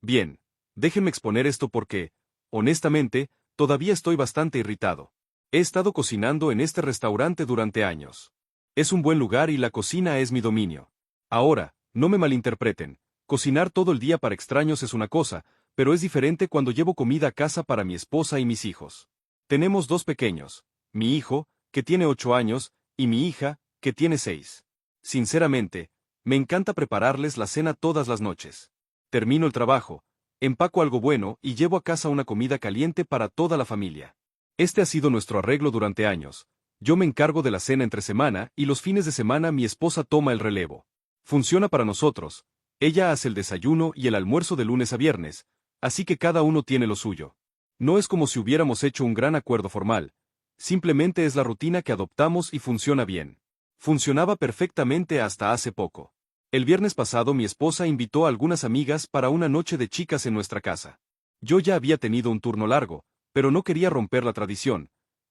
Bien, déjenme exponer esto porque, honestamente, todavía estoy bastante irritado. He estado cocinando en este restaurante durante años. Es un buen lugar y la cocina es mi dominio. Ahora, no me malinterpreten, cocinar todo el día para extraños es una cosa, pero es diferente cuando llevo comida a casa para mi esposa y mis hijos. Tenemos dos pequeños, mi hijo, que tiene 8 años, y mi hija, que tiene 6. Sinceramente, me encanta prepararles la cena todas las noches. Termino el trabajo, empaco algo bueno y llevo a casa una comida caliente para toda la familia. Este ha sido nuestro arreglo durante años. Yo me encargo de la cena entre semana y los fines de semana mi esposa toma el relevo. Funciona para nosotros. Ella hace el desayuno y el almuerzo de lunes a viernes, así que cada uno tiene lo suyo. No es como si hubiéramos hecho un gran acuerdo formal. Simplemente es la rutina que adoptamos y funciona bien. Funcionaba perfectamente hasta hace poco. El viernes pasado mi esposa invitó a algunas amigas para una noche de chicas en nuestra casa. Yo ya había tenido un turno largo, pero no quería romper la tradición,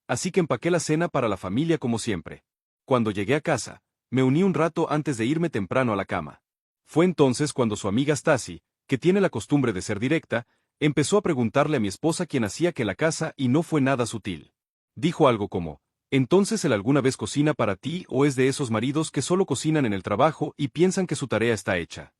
así que empaqué la cena para la familia como siempre. Cuando llegué a casa, me uní un rato antes de irme temprano a la cama. Fue entonces cuando su amiga Stacy, que tiene la costumbre de ser directa, empezó a preguntarle a mi esposa quién hacía que la casa y no fue nada sutil. Dijo algo como, ¿entonces él alguna vez cocina para ti o es de esos maridos que solo cocinan en el trabajo y piensan que su tarea está hecha?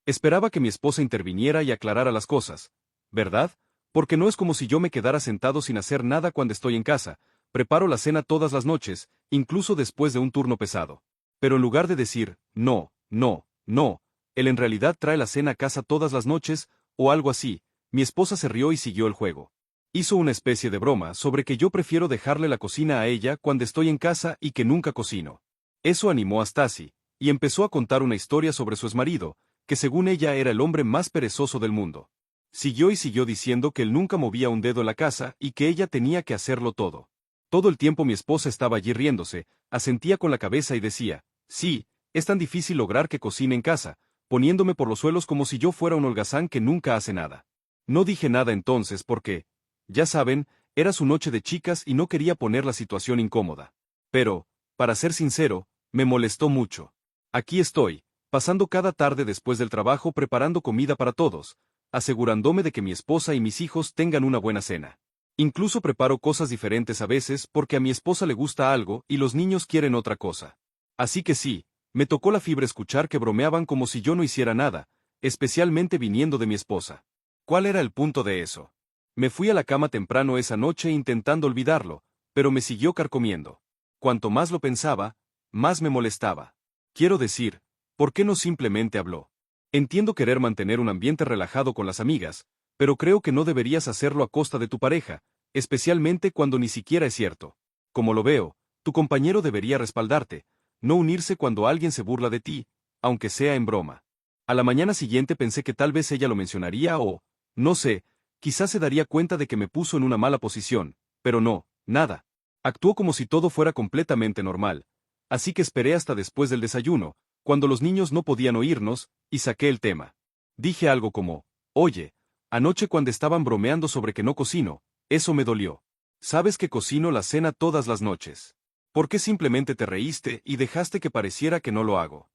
Esperaba que mi esposa interviniera y aclarara las cosas, ¿verdad? Porque no es como si yo me quedara sentado sin hacer nada cuando estoy en casa, preparo la cena todas las noches, incluso después de un turno pesado. Pero en lugar de decir, no, no, no, él en realidad trae la cena a casa todas las noches, o algo así, mi esposa se rió y siguió el juego. Hizo una especie de broma sobre que yo prefiero dejarle la cocina a ella cuando estoy en casa y que nunca cocino. Eso animó a Stacy, y empezó a contar una historia sobre su exmarido, que según ella era el hombre más perezoso del mundo. Siguió y siguió diciendo que él nunca movía un dedo en la casa y que ella tenía que hacerlo todo. Todo el tiempo mi esposa estaba allí riéndose, asentía con la cabeza y decía, sí, es tan difícil lograr que cocine en casa, poniéndome por los suelos como si yo fuera un holgazán que nunca hace nada. No dije nada entonces porque, ya saben, era su noche de chicas y no quería poner la situación incómoda. Pero, para ser sincero, me molestó mucho. Aquí estoy, pasando cada tarde después del trabajo preparando comida para todos, asegurándome de que mi esposa y mis hijos tengan una buena cena. Incluso preparo cosas diferentes a veces porque a mi esposa le gusta algo y los niños quieren otra cosa. Así que sí, me tocó la fibra escuchar que bromeaban como si yo no hiciera nada, especialmente viniendo de mi esposa. ¿Cuál era el punto de eso? Me fui a la cama temprano esa noche intentando olvidarlo, pero me siguió carcomiendo. Cuanto más lo pensaba, más me molestaba. Quiero decir, ¿por qué no simplemente habló? Entiendo querer mantener un ambiente relajado con las amigas, pero creo que no deberías hacerlo a costa de tu pareja, especialmente cuando ni siquiera es cierto. Como lo veo, tu compañero debería respaldarte, no unirse cuando alguien se burla de ti, aunque sea en broma. A la mañana siguiente pensé que tal vez ella lo mencionaría o, no sé, quizás se daría cuenta de que me puso en una mala posición, pero no, nada. Actuó como si todo fuera completamente normal, así que esperé hasta después del desayuno, cuando los niños no podían oírnos, y saqué el tema. Dije algo como, oye, anoche cuando estaban bromeando sobre que no cocino, eso me dolió. Sabes que cocino la cena todas las noches. ¿Por qué simplemente te reíste y dejaste que pareciera que no lo hago?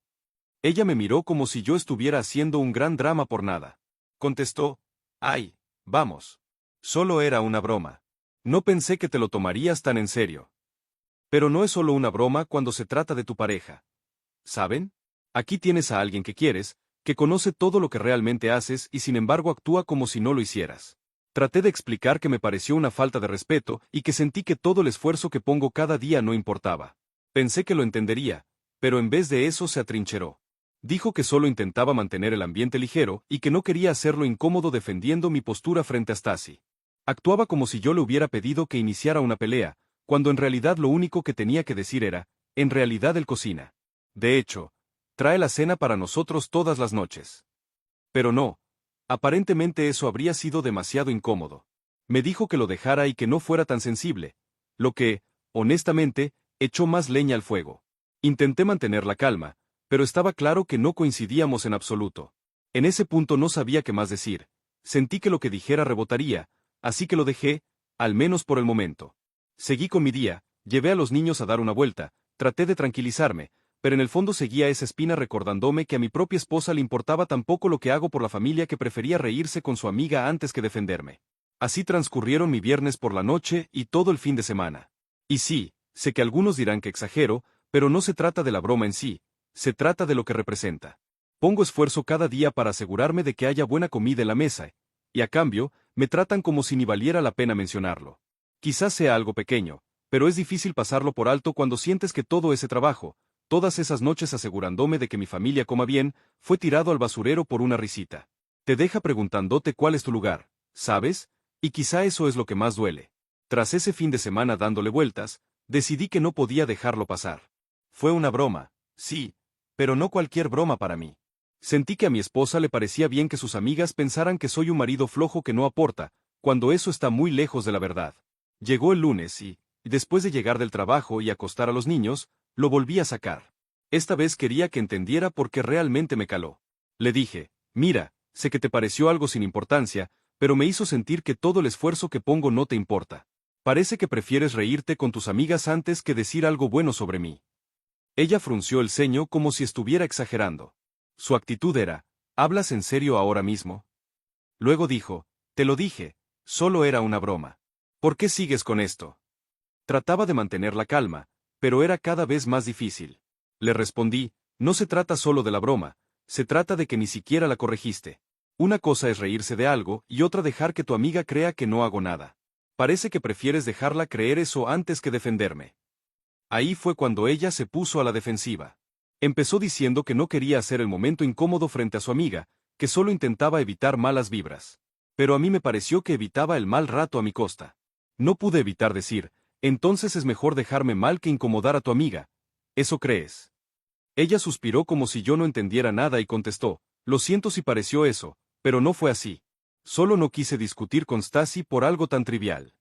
Ella me miró como si yo estuviera haciendo un gran drama por nada. Contestó, ay, vamos. Solo era una broma. No pensé que te lo tomarías tan en serio. Pero no es solo una broma cuando se trata de tu pareja. ¿Saben? Aquí tienes a alguien que quieres, que conoce todo lo que realmente haces y sin embargo actúa como si no lo hicieras. Traté de explicar que me pareció una falta de respeto y que sentí que todo el esfuerzo que pongo cada día no importaba. Pensé que lo entendería, pero en vez de eso se atrincheró. Dijo que solo intentaba mantener el ambiente ligero y que no quería hacerlo incómodo defendiendo mi postura frente a Stacy. Actuaba como si yo le hubiera pedido que iniciara una pelea, cuando en realidad lo único que tenía que decir era, en realidad él cocina. De hecho, trae la cena para nosotros todas las noches. Pero no, aparentemente eso habría sido demasiado incómodo. Me dijo que lo dejara y que no fuera tan sensible, lo que, honestamente, echó más leña al fuego. Intenté mantener la calma, pero estaba claro que no coincidíamos en absoluto. En ese punto no sabía qué más decir. Sentí que lo que dijera rebotaría, así que lo dejé, al menos por el momento. Seguí con mi día, llevé a los niños a dar una vuelta, traté de tranquilizarme, pero en el fondo seguía esa espina recordándome que a mi propia esposa le importaba tan poco lo que hago por la familia que prefería reírse con su amiga antes que defenderme. Así transcurrieron mi viernes por la noche y todo el fin de semana. Y sí, sé que algunos dirán que exagero, pero no se trata de la broma en sí, se trata de lo que representa. Pongo esfuerzo cada día para asegurarme de que haya buena comida en la mesa, y a cambio, me tratan como si ni valiera la pena mencionarlo. Quizás sea algo pequeño, pero es difícil pasarlo por alto cuando sientes que todo ese trabajo, todas esas noches asegurándome de que mi familia coma bien, fue tirado al basurero por una risita. Te deja preguntándote cuál es tu lugar, ¿sabes? Y quizá eso es lo que más duele. Tras ese fin de semana dándole vueltas, decidí que no podía dejarlo pasar. Fue una broma, sí, pero no cualquier broma para mí. Sentí que a mi esposa le parecía bien que sus amigas pensaran que soy un marido flojo que no aporta, cuando eso está muy lejos de la verdad. Llegó el lunes y, después de llegar del trabajo y acostar a los niños, lo volví a sacar. Esta vez quería que entendiera por qué realmente me caló. Le dije, mira, sé que te pareció algo sin importancia, pero me hizo sentir que todo el esfuerzo que pongo no te importa. Parece que prefieres reírte con tus amigas antes que decir algo bueno sobre mí. Ella frunció el ceño como si estuviera exagerando. Su actitud era, ¿hablas en serio ahora mismo? Luego dijo, te lo dije, solo era una broma. ¿Por qué sigues con esto? Trataba de mantener la calma, pero era cada vez más difícil. Le respondí, no se trata solo de la broma, se trata de que ni siquiera la corregiste. Una cosa es reírse de algo y otra dejar que tu amiga crea que no hago nada. Parece que prefieres dejarla creer eso antes que defenderme. Ahí fue cuando ella se puso a la defensiva. Empezó diciendo que no quería hacer el momento incómodo frente a su amiga, que solo intentaba evitar malas vibras. Pero a mí me pareció que evitaba el mal rato a mi costa. No pude evitar decir, entonces es mejor dejarme mal que incomodar a tu amiga. ¿Eso crees? Ella suspiró como si yo no entendiera nada y contestó, lo siento si pareció eso, pero no fue así. Solo no quise discutir con Stacy por algo tan trivial.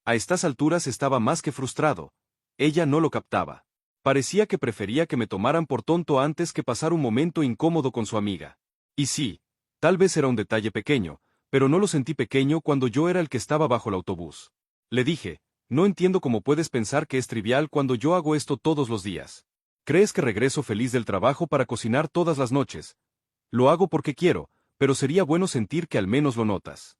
A estas alturas estaba más que frustrado. Ella no lo captaba. Parecía que prefería que me tomaran por tonto antes que pasar un momento incómodo con su amiga. Y sí, tal vez era un detalle pequeño, pero no lo sentí pequeño cuando yo era el que estaba bajo el autobús. Le dije, no entiendo cómo puedes pensar que es trivial cuando yo hago esto todos los días. ¿Crees que regreso feliz del trabajo para cocinar todas las noches? Lo hago porque quiero, pero sería bueno sentir que al menos lo notas.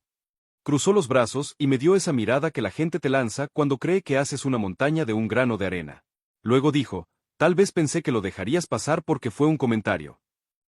Cruzó los brazos y me dio esa mirada que la gente te lanza cuando cree que haces una montaña de un grano de arena. Luego dijo, tal vez pensé que lo dejarías pasar porque fue un comentario.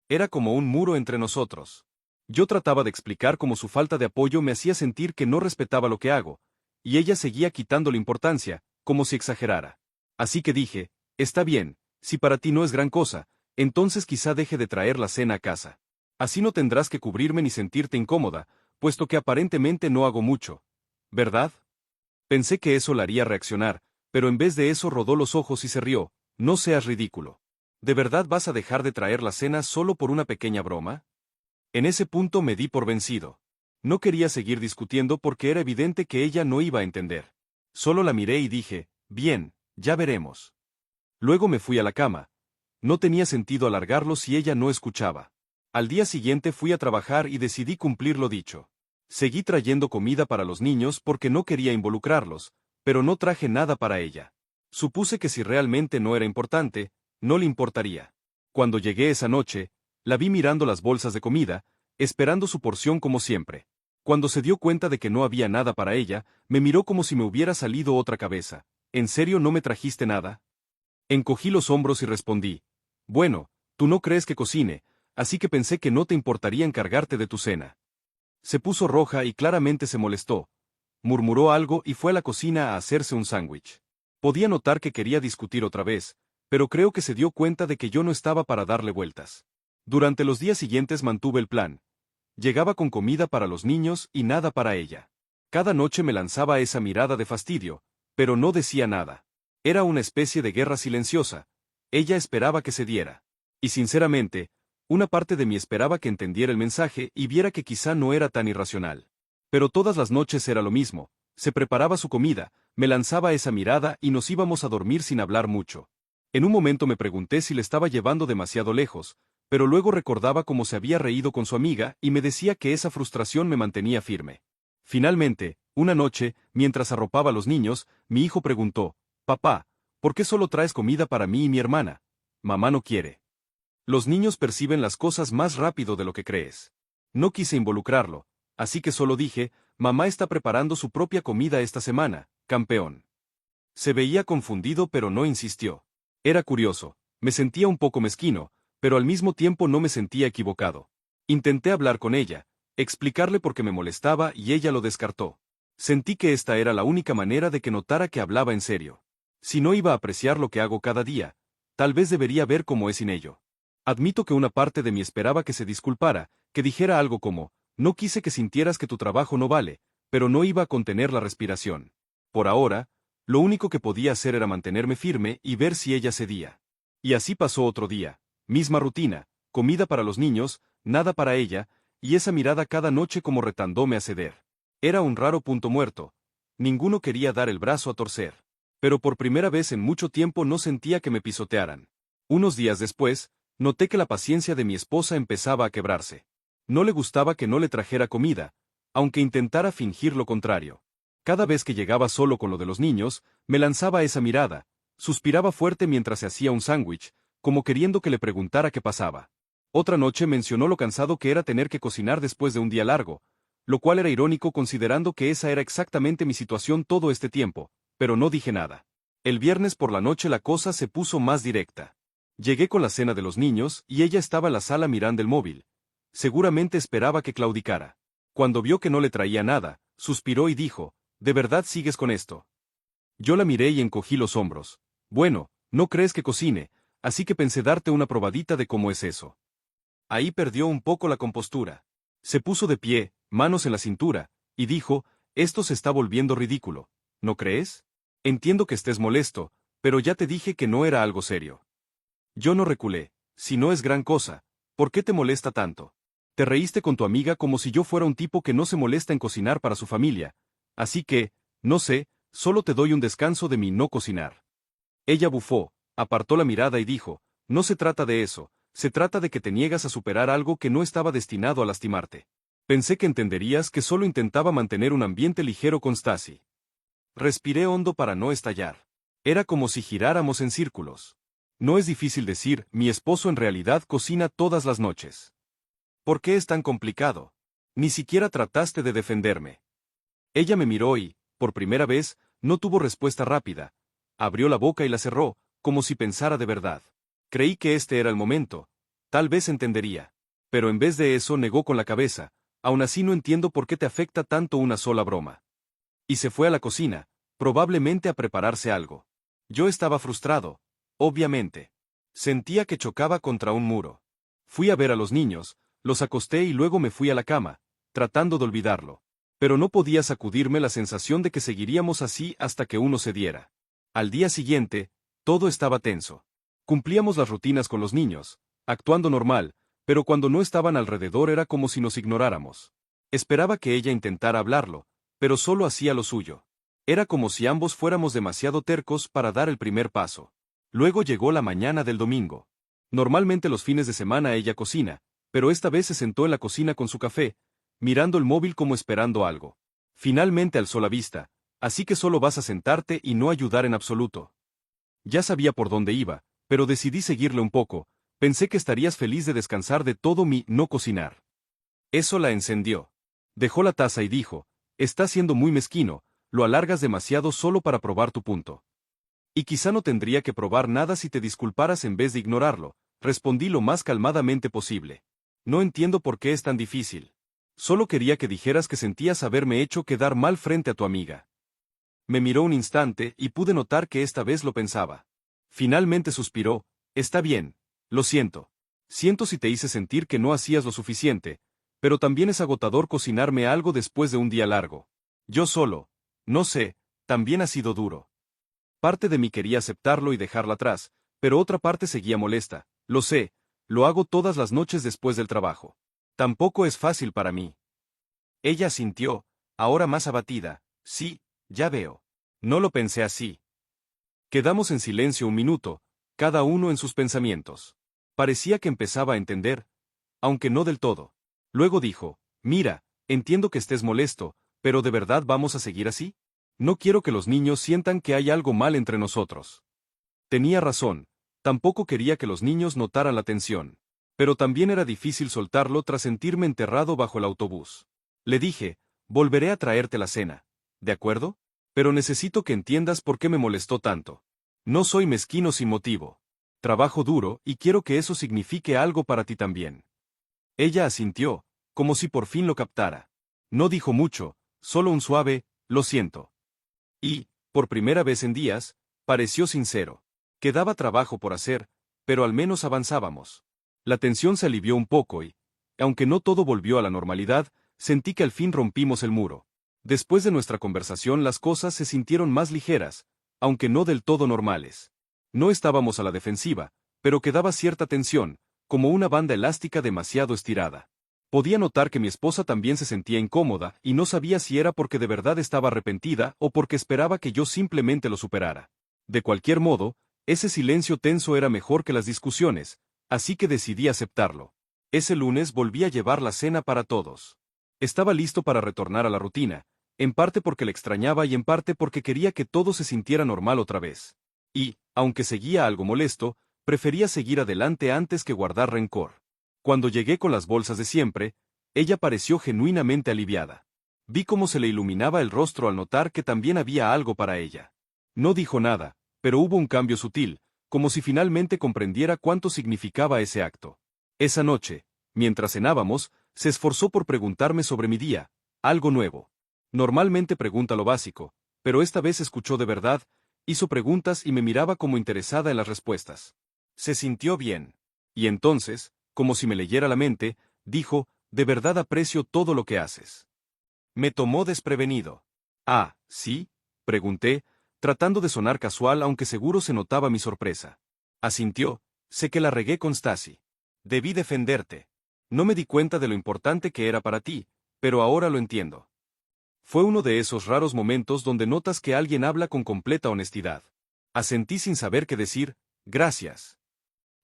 Era como un muro entre nosotros. Yo trataba de explicar cómo su falta de apoyo me hacía sentir que no respetaba lo que hago, y ella seguía quitándole importancia, como si exagerara. Así que dije, está bien, si para ti no es gran cosa, entonces quizá deje de traer la cena a casa. Así no tendrás que cubrirme ni sentirte incómoda, puesto que aparentemente no hago mucho. ¿Verdad? Pensé que eso la haría reaccionar, pero en vez de eso rodó los ojos y se rió. No seas ridículo. ¿De verdad vas a dejar de traer la cena solo por una pequeña broma? En ese punto me di por vencido. No quería seguir discutiendo porque era evidente que ella no iba a entender. Solo la miré y dije, bien, ya veremos. Luego me fui a la cama. No tenía sentido alargarlo si ella no escuchaba. Al día siguiente fui a trabajar y decidí cumplir lo dicho. Seguí trayendo comida para los niños porque no quería involucrarlos, pero no traje nada para ella. Supuse que si realmente no era importante, no le importaría. Cuando llegué esa noche, la vi mirando las bolsas de comida, esperando su porción como siempre. Cuando se dio cuenta de que no había nada para ella, me miró como si me hubiera salido otra cabeza. ¿En serio no me trajiste nada? Encogí los hombros y respondí. Bueno, tú no crees que cocine, así que pensé que no te importaría encargarte de tu cena. Se puso roja y claramente se molestó. Murmuró algo y fue a la cocina a hacerse un sándwich. Podía notar que quería discutir otra vez, pero creo que se dio cuenta de que yo no estaba para darle vueltas. Durante los días siguientes mantuve el plan. Llegaba con comida para los niños y nada para ella. Cada noche me lanzaba esa mirada de fastidio, pero no decía nada. Era una especie de guerra silenciosa. Ella esperaba que se diera. Y sinceramente, una parte de mí esperaba que entendiera el mensaje y viera que quizá no era tan irracional. Pero todas las noches era lo mismo. Se preparaba su comida, me lanzaba esa mirada y nos íbamos a dormir sin hablar mucho. En un momento me pregunté si le estaba llevando demasiado lejos, pero luego recordaba cómo se había reído con su amiga y me decía que esa frustración me mantenía firme. Finalmente, una noche, mientras arropaba a los niños, mi hijo preguntó, «Papá, ¿por qué solo traes comida para mí y mi hermana? mamá no quiere. Los niños perciben las cosas más rápido de lo que crees. No quise involucrarlo, así que solo dije, mamá está preparando su propia comida esta semana, campeón. Se veía confundido pero no insistió. Era curioso, me sentía un poco mezquino, pero al mismo tiempo no me sentía equivocado. Intenté hablar con ella, explicarle por qué me molestaba y ella lo descartó. Sentí que esta era la única manera de que notara que hablaba en serio. Si no iba a apreciar lo que hago cada día, tal vez debería ver cómo es sin ello. Admito que una parte de mí esperaba que se disculpara, que dijera algo como, no quise que sintieras que tu trabajo no vale, pero no iba a contener la respiración. Por ahora, lo único que podía hacer era mantenerme firme y ver si ella cedía. Y así pasó otro día, misma rutina, comida para los niños, nada para ella, y esa mirada cada noche como retándome a ceder. Era un raro punto muerto. Ninguno quería dar el brazo a torcer. Pero por primera vez en mucho tiempo no sentía que me pisotearan. Unos días después, noté que la paciencia de mi esposa empezaba a quebrarse. No le gustaba que no le trajera comida, aunque intentara fingir lo contrario. Cada vez que llegaba solo con lo de los niños, me lanzaba esa mirada, suspiraba fuerte mientras se hacía un sándwich, como queriendo que le preguntara qué pasaba. Otra noche mencionó lo cansado que era tener que cocinar después de un día largo, lo cual era irónico considerando que esa era exactamente mi situación todo este tiempo, pero no dije nada. El viernes por la noche la cosa se puso más directa. Llegué con la cena de los niños y ella estaba en la sala mirando el móvil. Seguramente esperaba que claudicara. Cuando vio que no le traía nada, suspiró y dijo, ¿de verdad sigues con esto? Yo la miré y encogí los hombros. Bueno, no crees que cocine, así que pensé darte una probadita de cómo es eso. Ahí perdió un poco la compostura. Se puso de pie, manos en la cintura, y dijo, esto se está volviendo ridículo, ¿no crees? Entiendo que estés molesto, pero ya te dije que no era algo serio. Yo no reculé, si no es gran cosa, ¿por qué te molesta tanto? Te reíste con tu amiga como si yo fuera un tipo que no se molesta en cocinar para su familia, así que, no sé, solo te doy un descanso de mi no cocinar. Ella bufó, apartó la mirada y dijo, no se trata de eso, se trata de que te niegas a superar algo que no estaba destinado a lastimarte. Pensé que entenderías que solo intentaba mantener un ambiente ligero con Stacy. Respiré hondo para no estallar. Era como si giráramos en círculos. No es difícil decir, mi esposo en realidad cocina todas las noches. ¿Por qué es tan complicado? Ni siquiera trataste de defenderme. Ella me miró y, por primera vez, no tuvo respuesta rápida. Abrió la boca y la cerró, como si pensara de verdad. Creí que este era el momento. Tal vez entendería. Pero en vez de eso negó con la cabeza. Aún así no entiendo por qué te afecta tanto una sola broma. Y se fue a la cocina, probablemente a prepararse algo. Yo estaba frustrado, obviamente. Sentía que chocaba contra un muro. Fui a ver a los niños, los acosté y luego me fui a la cama, tratando de olvidarlo. Pero no podía sacudirme la sensación de que seguiríamos así hasta que uno se diera. Al día siguiente, todo estaba tenso. Cumplíamos las rutinas con los niños, actuando normal, pero cuando no estaban alrededor era como si nos ignoráramos. Esperaba que ella intentara hablarlo, pero solo hacía lo suyo. Era como si ambos fuéramos demasiado tercos para dar el primer paso. Luego llegó la mañana del domingo. Normalmente los fines de semana ella cocina, pero esta vez se sentó en la cocina con su café, mirando el móvil como esperando algo. Finalmente alzó la vista, así que solo vas a sentarte y no ayudar en absoluto. Ya sabía por dónde iba, pero decidí seguirle un poco, pensé que estarías feliz de descansar de todo mi no cocinar. Eso la encendió. Dejó la taza y dijo, estás siendo muy mezquino, lo alargas demasiado solo para probar tu punto. Y quizá no tendría que probar nada si te disculparas en vez de ignorarlo, respondí lo más calmadamente posible. No entiendo por qué es tan difícil. Solo quería que dijeras que sentías haberme hecho quedar mal frente a tu amiga. Me miró un instante y pude notar que esta vez lo pensaba. Finalmente suspiró, está bien, lo siento. Siento si te hice sentir que no hacías lo suficiente, pero también es agotador cocinarme algo después de un día largo. Yo solo, no sé, también ha sido duro. Parte de mí quería aceptarlo y dejarla atrás, pero otra parte seguía molesta. Lo sé, lo hago todas las noches después del trabajo. Tampoco es fácil para mí. Ella asintió, ahora más abatida. Sí, ya veo. No lo pensé así. Quedamos en silencio un minuto, cada uno en sus pensamientos. Parecía que empezaba a entender, aunque no del todo. Luego dijo, mira, entiendo que estés molesto, pero ¿de verdad vamos a seguir así? No quiero que los niños sientan que hay algo mal entre nosotros. Tenía razón, Tampoco quería que los niños notaran la tensión. Pero también era difícil soltarlo tras sentirme enterrado bajo el autobús. Le dije, volveré a traerte la cena, ¿de acuerdo? Pero necesito que entiendas por qué me molestó tanto. No soy mezquino sin motivo. Trabajo duro y quiero que eso signifique algo para ti también. Ella asintió, como si por fin lo captara. No dijo mucho, solo un suave, lo siento. Y, por primera vez en días, pareció sincero. Quedaba trabajo por hacer, pero al menos avanzábamos. La tensión se alivió un poco y, aunque no todo volvió a la normalidad, sentí que al fin rompimos el muro. Después de nuestra conversación las cosas se sintieron más ligeras, aunque no del todo normales. No estábamos a la defensiva, pero quedaba cierta tensión, como una banda elástica demasiado estirada. Podía notar que mi esposa también se sentía incómoda y no sabía si era porque de verdad estaba arrepentida o porque esperaba que yo simplemente lo superara. De cualquier modo, ese silencio tenso era mejor que las discusiones, así que decidí aceptarlo. Ese lunes volví a llevar la cena para todos. Estaba listo para retornar a la rutina, en parte porque le extrañaba y en parte porque quería que todo se sintiera normal otra vez. Y, aunque seguía algo molesto, prefería seguir adelante antes que guardar rencor. Cuando llegué con las bolsas de siempre, ella pareció genuinamente aliviada. Vi cómo se le iluminaba el rostro al notar que también había algo para ella. No dijo nada, pero hubo un cambio sutil, como si finalmente comprendiera cuánto significaba ese acto. Esa noche, mientras cenábamos, se esforzó por preguntarme sobre mi día, algo nuevo. Normalmente pregunta lo básico, pero esta vez escuchó de verdad, hizo preguntas y me miraba como interesada en las respuestas. Se sintió bien. Y entonces, como si me leyera la mente, dijo, de verdad aprecio todo lo que haces. Me tomó desprevenido. Ah, ¿sí? Pregunté, tratando de sonar casual aunque seguro se notaba mi sorpresa. Asintió, sé que la regué con Stacy. Debí defenderte. No me di cuenta de lo importante que era para ti, pero ahora lo entiendo. Fue uno de esos raros momentos donde notas que alguien habla con completa honestidad. Asentí sin saber qué decir, gracias.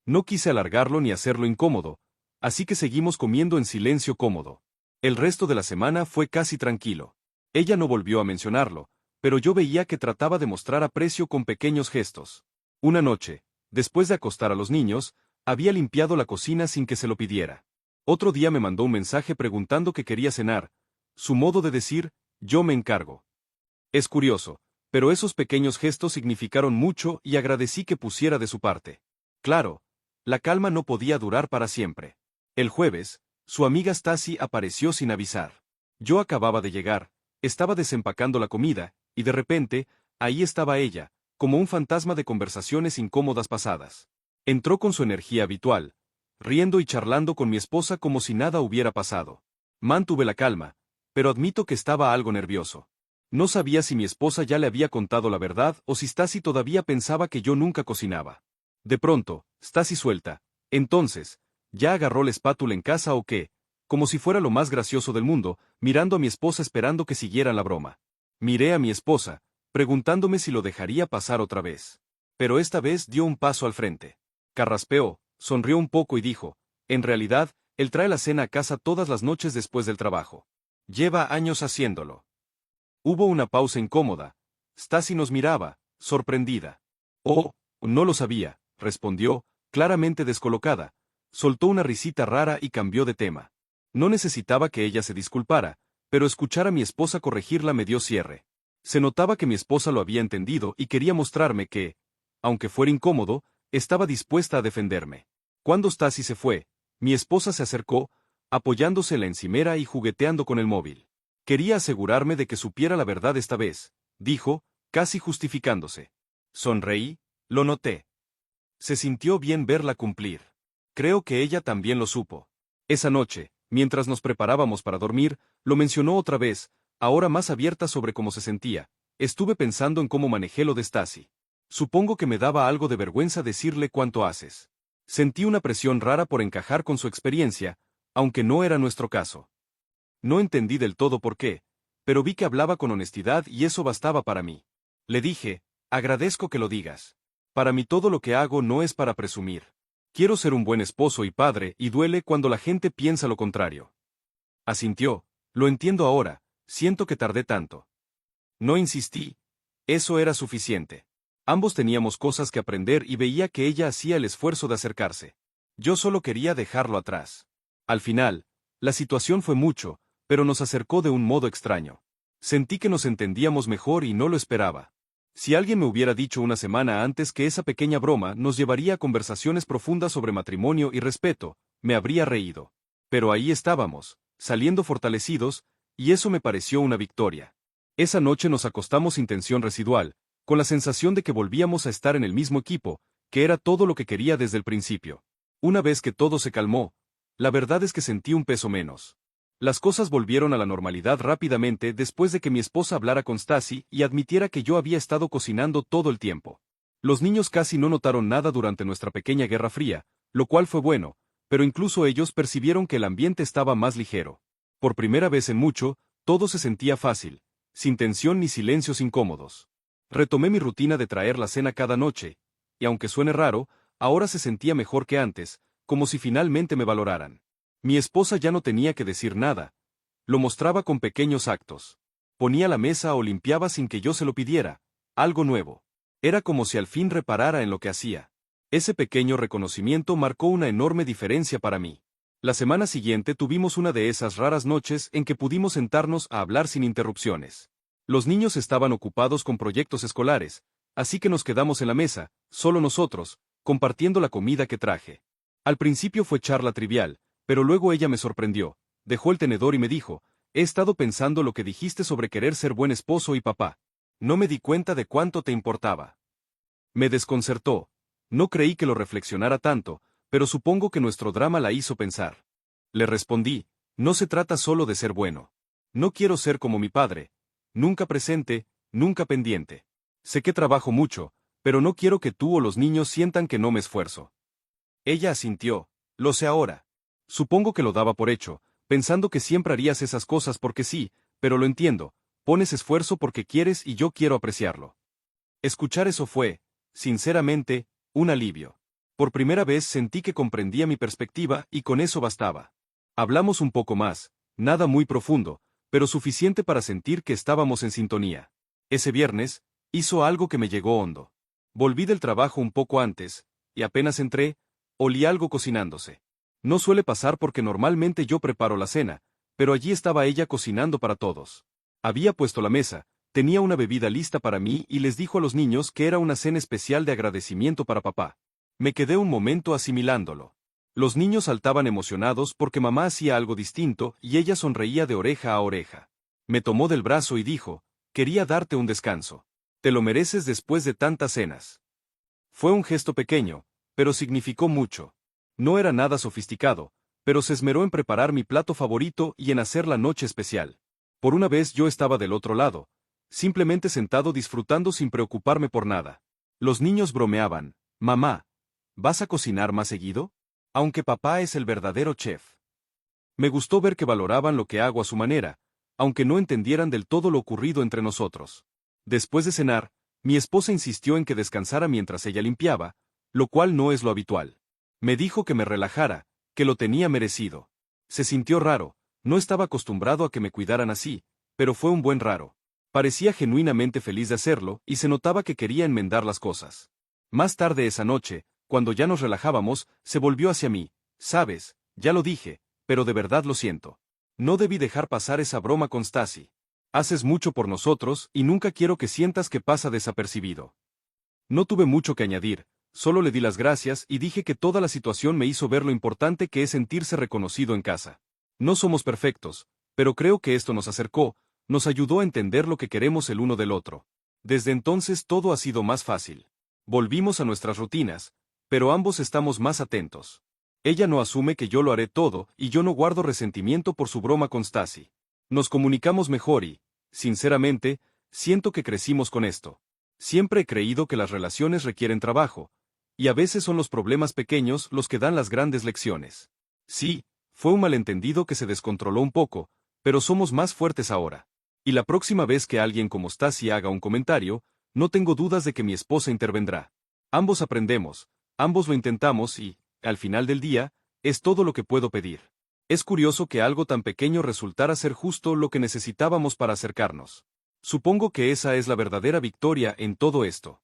No quise alargarlo ni hacerlo incómodo, así que seguimos comiendo en silencio cómodo. El resto de la semana fue casi tranquilo. Ella no volvió a mencionarlo, pero yo veía que trataba de mostrar aprecio con pequeños gestos. Una noche, después de acostar a los niños, había limpiado la cocina sin que se lo pidiera. Otro día me mandó un mensaje preguntando que quería cenar, su modo de decir, yo me encargo. Es curioso, pero esos pequeños gestos significaron mucho y agradecí que pusiera de su parte. Claro, la calma no podía durar para siempre. El jueves, su amiga Stacy apareció sin avisar. Yo acababa de llegar, estaba desempacando la comida, y de repente, ahí estaba ella, como un fantasma de conversaciones incómodas pasadas. Entró con su energía habitual, riendo y charlando con mi esposa como si nada hubiera pasado. Mantuve la calma, pero admito que estaba algo nervioso. No sabía si mi esposa ya le había contado la verdad o si Stacy todavía pensaba que yo nunca cocinaba. De pronto, Stacy suelta. Entonces, ¿ya agarró la espátula en casa o qué? Como si fuera lo más gracioso del mundo, mirando a mi esposa esperando que siguieran la broma. Miré a mi esposa, preguntándome si lo dejaría pasar otra vez. Pero esta vez dio un paso al frente. Carraspeó, sonrió un poco y dijo, en realidad, él trae la cena a casa todas las noches después del trabajo. Lleva años haciéndolo. Hubo una pausa incómoda. Stacy nos miraba, sorprendida. Oh, no lo sabía, respondió, claramente descolocada. Soltó una risita rara y cambió de tema. No necesitaba que ella se disculpara, pero escuchar a mi esposa corregirla me dio cierre. Se notaba que mi esposa lo había entendido y quería mostrarme que, aunque fuera incómodo, estaba dispuesta a defenderme. Cuando Stacy se fue, mi esposa se acercó, apoyándose en la encimera y jugueteando con el móvil. Quería asegurarme de que supiera la verdad esta vez, dijo, casi justificándose. Sonreí, lo noté. Se sintió bien verla cumplir. Creo que ella también lo supo. Esa noche, mientras nos preparábamos para dormir, lo mencionó otra vez, ahora más abierta sobre cómo se sentía. Estuve pensando en cómo manejé lo de Stacy. Supongo que me daba algo de vergüenza decirle cuánto haces. Sentí una presión rara por encajar con su experiencia, aunque no era nuestro caso. No entendí del todo por qué, pero vi que hablaba con honestidad y eso bastaba para mí. Le dije, agradezco que lo digas. Para mí todo lo que hago no es para presumir. Quiero ser un buen esposo y padre y duele cuando la gente piensa lo contrario. Asintió, lo entiendo ahora, siento que tardé tanto. No insistí, eso era suficiente. Ambos teníamos cosas que aprender y veía que ella hacía el esfuerzo de acercarse. Yo solo quería dejarlo atrás. Al final, la situación fue mucho, pero nos acercó de un modo extraño. Sentí que nos entendíamos mejor y no lo esperaba. Si alguien me hubiera dicho una semana antes que esa pequeña broma nos llevaría a conversaciones profundas sobre matrimonio y respeto, me habría reído. Pero ahí estábamos, saliendo fortalecidos, y eso me pareció una victoria. Esa noche nos acostamos sin tensión residual, con la sensación de que volvíamos a estar en el mismo equipo, que era todo lo que quería desde el principio. Una vez que todo se calmó, la verdad es que sentí un peso menos. Las cosas volvieron a la normalidad rápidamente después de que mi esposa hablara con Stacy y admitiera que yo había estado cocinando todo el tiempo. Los niños casi no notaron nada durante nuestra pequeña guerra fría, lo cual fue bueno, pero incluso ellos percibieron que el ambiente estaba más ligero. Por primera vez en mucho, todo se sentía fácil, sin tensión ni silencios incómodos. Retomé mi rutina de traer la cena cada noche, y aunque suene raro, ahora se sentía mejor que antes, como si finalmente me valoraran. Mi esposa ya no tenía que decir nada. Lo mostraba con pequeños actos. Ponía la mesa o limpiaba sin que yo se lo pidiera. Algo nuevo. Era como si al fin reparara en lo que hacía. Ese pequeño reconocimiento marcó una enorme diferencia para mí. La semana siguiente tuvimos una de esas raras noches en que pudimos sentarnos a hablar sin interrupciones. Los niños estaban ocupados con proyectos escolares, así que nos quedamos en la mesa, solo nosotros, compartiendo la comida que traje. Al principio fue charla trivial, pero luego ella me sorprendió, dejó el tenedor y me dijo, he estado pensando lo que dijiste sobre querer ser buen esposo y papá. No me di cuenta de cuánto te importaba. Me desconcertó. No creí que lo reflexionara tanto, pero supongo que nuestro drama la hizo pensar. Le respondí, no se trata solo de ser bueno. No quiero ser como mi padre, nunca presente, nunca pendiente. Sé que trabajo mucho, pero no quiero que tú o los niños sientan que no me esfuerzo. Ella asintió, lo sé ahora. Supongo que lo daba por hecho, pensando que siempre harías esas cosas porque sí, pero lo entiendo, pones esfuerzo porque quieres y yo quiero apreciarlo. Escuchar eso fue, sinceramente, un alivio. Por primera vez sentí que comprendía mi perspectiva y con eso bastaba. Hablamos un poco más, nada muy profundo, pero suficiente para sentir que estábamos en sintonía. Ese viernes, hizo algo que me llegó hondo. Volví del trabajo un poco antes, y apenas entré, olí algo cocinándose. No suele pasar porque normalmente yo preparo la cena, pero allí estaba ella cocinando para todos. Había puesto la mesa, tenía una bebida lista para mí y les dijo a los niños que era una cena especial de agradecimiento para papá. Me quedé un momento asimilándolo. Los niños saltaban emocionados porque mamá hacía algo distinto y ella sonreía de oreja a oreja. Me tomó del brazo y dijo, quería darte un descanso. Te lo mereces después de tantas cenas. Fue un gesto pequeño, pero significó mucho. No era nada sofisticado, pero se esmeró en preparar mi plato favorito y en hacer la noche especial. Por una vez yo estaba del otro lado, simplemente sentado disfrutando sin preocuparme por nada. Los niños bromeaban, mamá, ¿vas a cocinar más seguido? Aunque papá es el verdadero chef. Me gustó ver que valoraban lo que hago a su manera, aunque no entendieran del todo lo ocurrido entre nosotros. Después de cenar, mi esposa insistió en que descansara mientras ella limpiaba, lo cual no es lo habitual. Me dijo que me relajara, que lo tenía merecido. Se sintió raro, no estaba acostumbrado a que me cuidaran así, pero fue un buen raro. Parecía genuinamente feliz de hacerlo y se notaba que quería enmendar las cosas. Más tarde esa noche, cuando ya nos relajábamos, se volvió hacia mí. Sabes, ya lo dije, pero de verdad lo siento. No debí dejar pasar esa broma con Stacy. Haces mucho por nosotros y nunca quiero que sientas que pasa desapercibido. No tuve mucho que añadir. Solo le di las gracias y dije que toda la situación me hizo ver lo importante que es sentirse reconocido en casa. No somos perfectos, pero creo que esto nos acercó, nos ayudó a entender lo que queremos el uno del otro. Desde entonces todo ha sido más fácil. Volvimos a nuestras rutinas, pero ambos estamos más atentos. Ella no asume que yo lo haré todo y yo no guardo resentimiento por su broma con Stacy. Nos comunicamos mejor y, sinceramente, siento que crecimos con esto. Siempre he creído que las relaciones requieren trabajo, y a veces son los problemas pequeños los que dan las grandes lecciones. Sí, fue un malentendido que se descontroló un poco, pero somos más fuertes ahora. Y la próxima vez que alguien como Stacy haga un comentario, no tengo dudas de que mi esposa intervendrá. Ambos aprendemos, ambos lo intentamos y, al final del día, es todo lo que puedo pedir. Es curioso que algo tan pequeño resultara ser justo lo que necesitábamos para acercarnos. Supongo que esa es la verdadera victoria en todo esto.